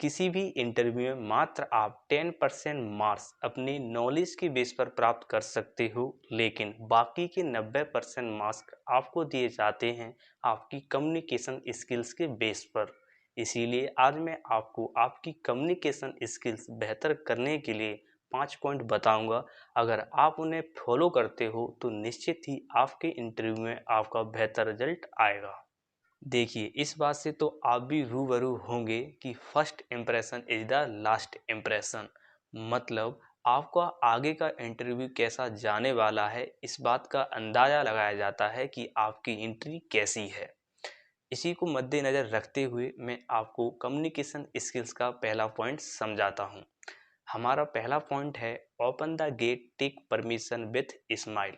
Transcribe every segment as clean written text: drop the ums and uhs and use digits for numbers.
किसी भी इंटरव्यू में मात्र आप 10% मार्क्स अपनी नॉलेज के बेस पर प्राप्त कर सकते हो, लेकिन बाकी के 90% मार्क्स आपको दिए जाते हैं आपकी कम्युनिकेशन स्किल्स के बेस पर। इसीलिए आज मैं आपको आपकी कम्युनिकेशन स्किल्स बेहतर करने के लिए 5 पॉइंट बताऊंगा। अगर आप उन्हें फॉलो करते हो तो निश्चित ही आपके इंटरव्यू में आपका बेहतर रिजल्ट आएगा। देखिए, इस बात से तो आप भी रूबरू होंगे कि first impression is the last impression. मतलब आपका आगे का इंटरव्यू कैसा जाने वाला है, इस बात का अंदाजा लगाया जाता है कि आपकी एंट्री कैसी है। इसी को मद्देनजर रखते हुए मैं आपको कम्युनिकेशन स्किल्स का पहला पॉइंट समझाता हूँ। हमारा पहला पॉइंट है open the gate, take permission with smile.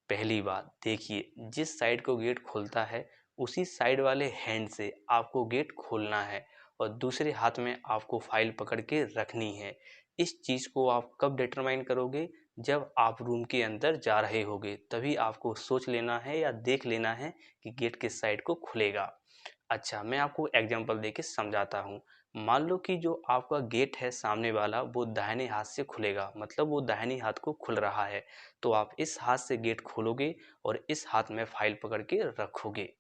पहली बात देखिए, जिस साइड को गेट खोलता है उसी साइड वाले हैंड से आपको गेट खोलना है और दूसरे हाथ में आपको फाइल पकड़ के रखनी है। इस चीज़ को आप कब डिटरमाइन करोगे? जब आप रूम के अंदर जा रहे होगे, तभी आपको सोच लेना है या देख लेना है कि गेट किस साइड को खुलेगा। अच्छा, मैं आपको एग्जांपल देके समझाता हूँ। मान लो कि जो आपका गेट है सामने वाला वो दाहिने हाथ से खुलेगा, मतलब वो दाहिने हाथ को खुल रहा है, तो आप इस हाथ से गेट खोलोगे और इस हाथ में फाइल पकड़ के रखोगे।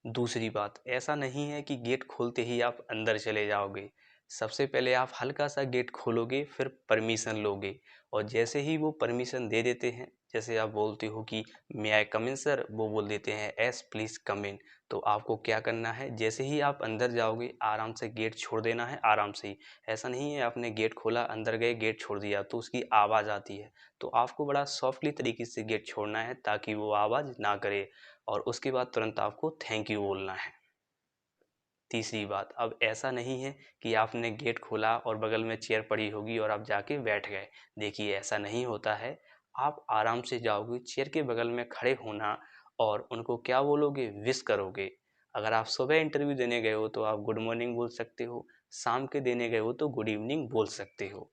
दूसरी बात, ऐसा नहीं है कि गेट खोलते ही आप अंदर चले जाओगे। सबसे पहले आप हल्का सा गेट खोलोगे, फिर परमिशन लोगे, और जैसे ही वो परमिशन दे देते हैं, जैसे आप बोलते हो कि मे आई कम इन सर, वो बोल देते हैं एस प्लीज कम इन, तो आपको क्या करना है, जैसे ही आप अंदर जाओगे आराम से गेट छोड़ देना है, आराम से ही। ऐसा नहीं है आपने गेट खोला, अंदर गए, गेट छोड़ दिया तो उसकी आवाज़ आती है, तो आपको बड़ा सॉफ्टली तरीके से गेट छोड़ना है ताकि वो आवाज़ ना करे, और उसके बाद तुरंत आपको थैंक यू बोलना है। तीसरी बात, अब ऐसा नहीं है कि आपने गेट खोला और बगल में चेयर पड़ी होगी और आप जाके बैठ गए। देखिए, ऐसा नहीं होता है। आप आराम से जाओगे, चेयर के बगल में खड़े होना और उनको क्या बोलोगे, विश करोगे। अगर आप सुबह इंटरव्यू देने गए हो तो आप गुड मॉर्निंग बोल सकते हो, शाम के देने गए हो तो गुड इवनिंग बोल सकते हो।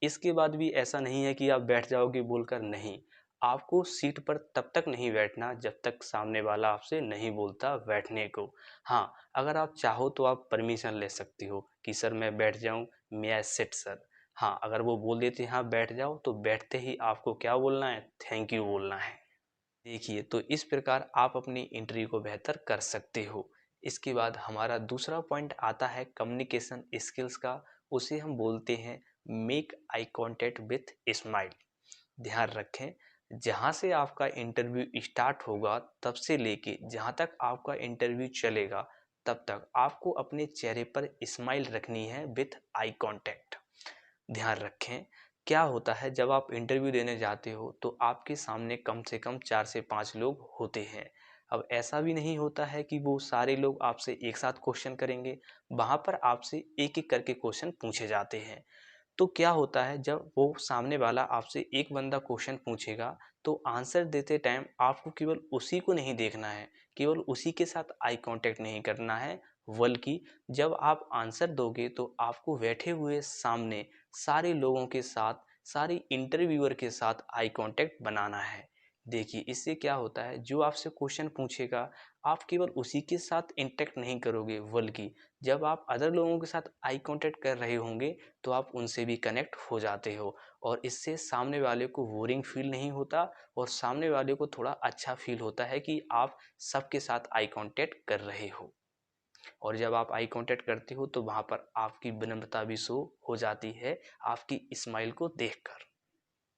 इसके बाद भी ऐसा नहीं है कि आप बैठ जाओगे बोलकर, नहीं। आपको सीट पर तब तक नहीं बैठना जब तक सामने वाला आपसे नहीं बोलता बैठने को। हाँ, अगर आप चाहो तो आप परमिशन ले सकते हो कि सर मैं बैठ जाऊं, मे आई सिट सर। हाँ, अगर वो बोल देते हैं हाँ बैठ जाओ, तो बैठते ही आपको क्या बोलना है, थैंक यू बोलना है। देखिए, तो इस प्रकार आप अपनी इंटरव्यू को बेहतर कर सकते हो। इसके बाद हमारा दूसरा पॉइंट आता है कम्युनिकेशन स्किल्स का। उसे हम बोलते हैं make eye contact with smile. ध्यान रखें, जहाँ से आपका इंटरव्यू स्टार्ट होगा तब से लेके जहाँ तक आपका इंटरव्यू चलेगा, तब तक आपको अपने चेहरे पर स्माइल रखनी है विथ आई कॉन्टेक्ट। ध्यान रखें, क्या होता है जब आप इंटरव्यू देने जाते हो तो आपके सामने कम से कम 4 से 5 लोग होते हैं। अब ऐसा भी नहीं होता है कि वो सारे लोग आपसे एक साथ क्वेश्चन करेंगे, वहाँ पर आपसे एक एक करके क्वेश्चन पूछे जाते हैं। तो क्या होता है, जब वो सामने वाला आपसे एक बंदा क्वेश्चन पूछेगा तो आंसर देते टाइम आपको केवल उसी को नहीं देखना है, केवल उसी के साथ आई कांटेक्ट नहीं करना है, बल्कि जब आप आंसर दोगे तो आपको बैठे हुए सामने सारे लोगों के साथ, सारी इंटरव्यूअर के साथ आई कांटेक्ट बनाना है। देखिए, इससे क्या होता है, जो आपसे क्वेश्चन पूछेगा आप केवल उसी के साथ इंटरेक्ट नहीं करोगे, बल्कि जब आप अदर लोगों के साथ आई कांटेक्ट कर रहे होंगे तो आप उनसे भी कनेक्ट हो जाते हो, और इससे सामने वाले को बोरिंग फील नहीं होता और सामने वाले को थोड़ा अच्छा फील होता है कि आप सबके साथ आई कांटेक्ट कर रहे हो। और जब आप आई कांटेक्ट करते हो तो वहाँ पर आपकी विनम्रता भी शो हो जाती है आपकी स्माइल को देखकर।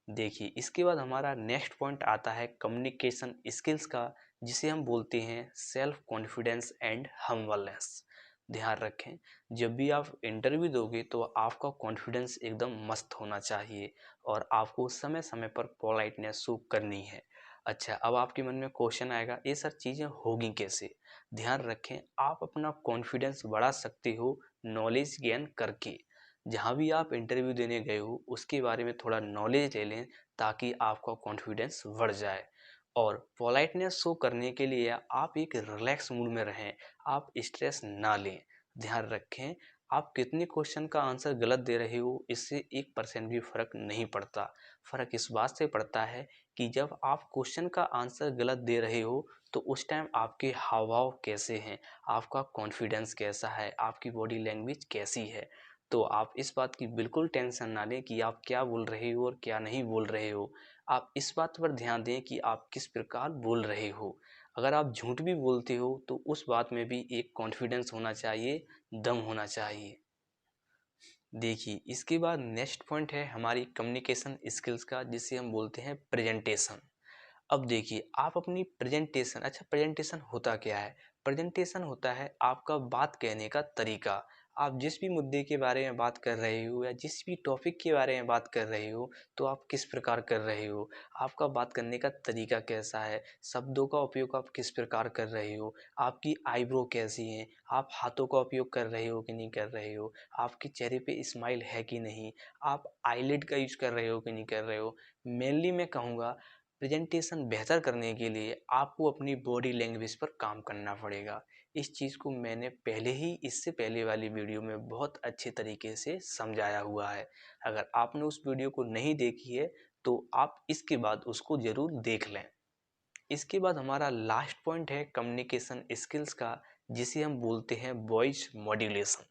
देखिए, इसके बाद हमारा नेक्स्ट पॉइंट आता है कम्युनिकेशन स्किल्स का, जिसे हम बोलते हैं सेल्फ कॉन्फिडेंस एंड हम्बलनेस। ध्यान रखें, जब भी आप इंटरव्यू दोगे तो आपका कॉन्फिडेंस एकदम मस्त होना चाहिए और आपको समय समय पर पोलाइटनेस शो करनी है। अच्छा, अब आपके मन में क्वेश्चन आएगा, ये सब चीज़ें होगी कैसे? ध्यान रखें, आप अपना कॉन्फिडेंस बढ़ा सकते हो नॉलेज गेन करके। जहाँ भी आप इंटरव्यू देने गए हो उसके बारे में थोड़ा नॉलेज ले लें ताकि आपका कॉन्फिडेंस बढ़ जाए। और पोलाइटनेस शो करने के लिए आप एक रिलैक्स मूड में रहें, आप स्ट्रेस ना लें। ध्यान रखें, आप कितने क्वेश्चन का आंसर गलत दे रहे हो इससे 1% भी फर्क नहीं पड़ता। फर्क इस बात से पड़ता है कि जब आप क्वेश्चन का आंसर गलत दे रहे हो तो उस टाइम आपके हाव भाव कैसे हैं, आपका कॉन्फिडेंस कैसा है, आपकी बॉडी लैंग्वेज कैसी है। तो आप इस बात की बिल्कुल टेंशन ना लें कि आप क्या बोल रहे हो और क्या नहीं बोल रहे हो। आप इस बात पर ध्यान दें कि आप किस प्रकार बोल रहे हो। अगर आप झूठ भी बोलते हो तो उस बात में भी एक कॉन्फिडेंस होना चाहिए, दम होना चाहिए। देखिए, इसके बाद नेक्स्ट पॉइंट है हमारी कम्युनिकेशन स्किल्स का, जिसे हम बोलते हैं प्रेजेंटेशन। अब देखिए, आप अपनी प्रेजेंटेशन, अच्छा प्रेजेंटेशन होता क्या है? प्रेजेंटेशन होता है आपका बात कहने का तरीका। आप जिस भी मुद्दे के बारे में बात कर रहे हो या जिस भी टॉपिक के बारे में बात कर रहे हो, तो आप किस प्रकार कर रहे हो, आपका बात करने का तरीका कैसा है, शब्दों का उपयोग आप किस प्रकार कर रहे हो, आपकी आईब्रो कैसी है, आप हाथों का उपयोग कर रहे हो कि नहीं कर रहे हो, आपके चेहरे पे स्माइल है कि नहीं, आप आईलिड का यूज कर रहे हो कि नहीं कर रहे हो। मेनली मैं कहूँगा, प्रेजेंटेशन बेहतर करने के लिए आपको अपनी बॉडी लैंग्वेज पर काम करना पड़ेगा। इस चीज़ को मैंने पहले ही, इससे पहले वाली वीडियो में बहुत अच्छे तरीके से समझाया हुआ है। अगर आपने उस वीडियो को नहीं देखी है तो आप इसके बाद उसको ज़रूर देख लें। इसके बाद हमारा लास्ट पॉइंट है कम्युनिकेशन स्किल्स का, जिसे हम बोलते हैं वॉइस मॉड्यूलेशन।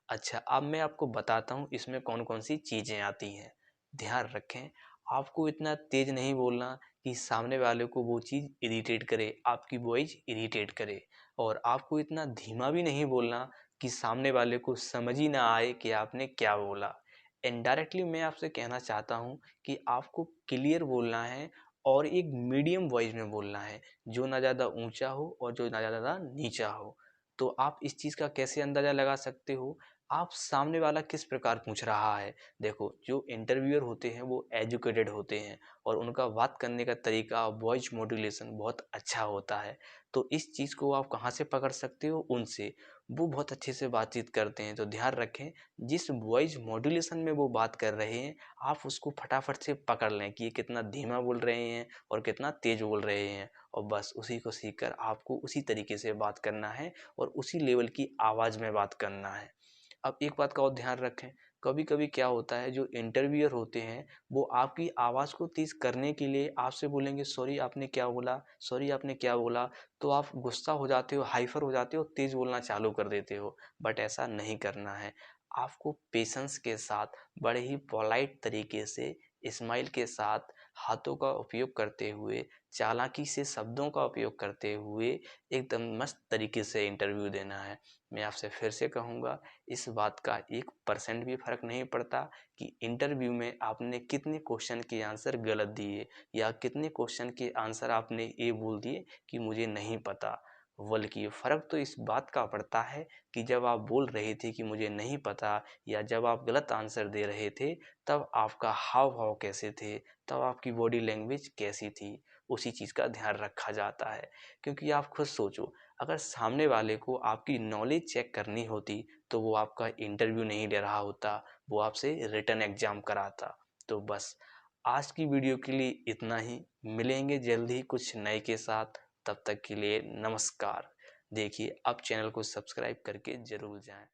अच्छा, अब मैं आपको बताता हूँ इसमें कौन कौन सी चीज़ें आती हैं। ध्यान रखें, आपको इतना तेज नहीं बोलना कि सामने वाले को वो चीज़ इरिटेट करे, आपकी वॉइस इरिटेट करे। और आपको इतना धीमा भी नहीं बोलना कि सामने वाले को समझ ही ना आए कि आपने क्या बोला। इनडायरेक्टली मैं आपसे कहना चाहता हूँ कि आपको क्लियर बोलना है और एक मीडियम वॉइस में बोलना है, जो ना ज़्यादा ऊंचा हो और जो ना ज़्यादा नीचा हो। तो आप इस चीज़ का कैसे अंदाज़ा लगा सकते हो? आप सामने वाला किस प्रकार पूछ रहा है। देखो, जो इंटरव्यूअर होते हैं वो एजुकेटेड होते हैं और उनका बात करने का तरीका, वॉइस मॉड्यूलेशन बहुत अच्छा होता है। तो इस चीज़ को आप कहाँ से पकड़ सकते हो? उनसे। वो बहुत अच्छे से बातचीत करते हैं। तो ध्यान रखें, जिस वॉइस मॉड्यूलेशन में वो बात कर रहे हैं, आप उसको फटाफट से पकड़ लें कि ये कितना धीमा बोल रहे हैं और कितना तेज बोल रहे हैं, और बस उसी को सीखकर आपको उसी तरीके से बात करना है और उसी लेवल की आवाज़ में बात करना है। अब एक बात का और ध्यान रखें, कभी कभी क्या होता है, जो इंटरव्यूअर होते हैं वो आपकी आवाज़ को तेज़ करने के लिए आपसे बोलेंगे सॉरी आपने क्या बोला, सॉरी आपने क्या बोला। तो आप गुस्सा हो जाते हो, हाइपर हो जाते हो, तेज़ बोलना चालू कर देते हो। बट ऐसा नहीं करना है। आपको पेशेंस के साथ, बड़े ही पोलाइट तरीके से, स्माइल के साथ, हाथों का उपयोग करते हुए, चालाकी से शब्दों का उपयोग करते हुए एकदम मस्त तरीके से इंटरव्यू देना है। मैं आपसे फिर से कहूँगा, इस बात का 1% भी फर्क नहीं पड़ता कि इंटरव्यू में आपने कितने क्वेश्चन के आंसर गलत दिए या कितने क्वेश्चन के आंसर आपने ये बोल दिए कि मुझे नहीं पता। बल्कि फ़र्क तो इस बात का पड़ता है कि जब आप बोल रहे थे कि मुझे नहीं पता, या जब आप गलत आंसर दे रहे थे, तब आपका हाव भाव कैसे थे, तब आपकी बॉडी लैंग्वेज कैसी थी, उसी चीज़ का ध्यान रखा जाता है। क्योंकि आप खुद सोचो, अगर सामने वाले को आपकी नॉलेज चेक करनी होती तो वो आपका इंटरव्यू नहीं ले रहा होता, वो आपसे रिटन एग्जाम कराता। तो बस आज की वीडियो के लिए इतना ही। मिलेंगे जल्द ही कुछ नए के साथ। तब तक के लिए नमस्कार। देखिए, अब चैनल को सब्सक्राइब करके ज़रूर जाएं।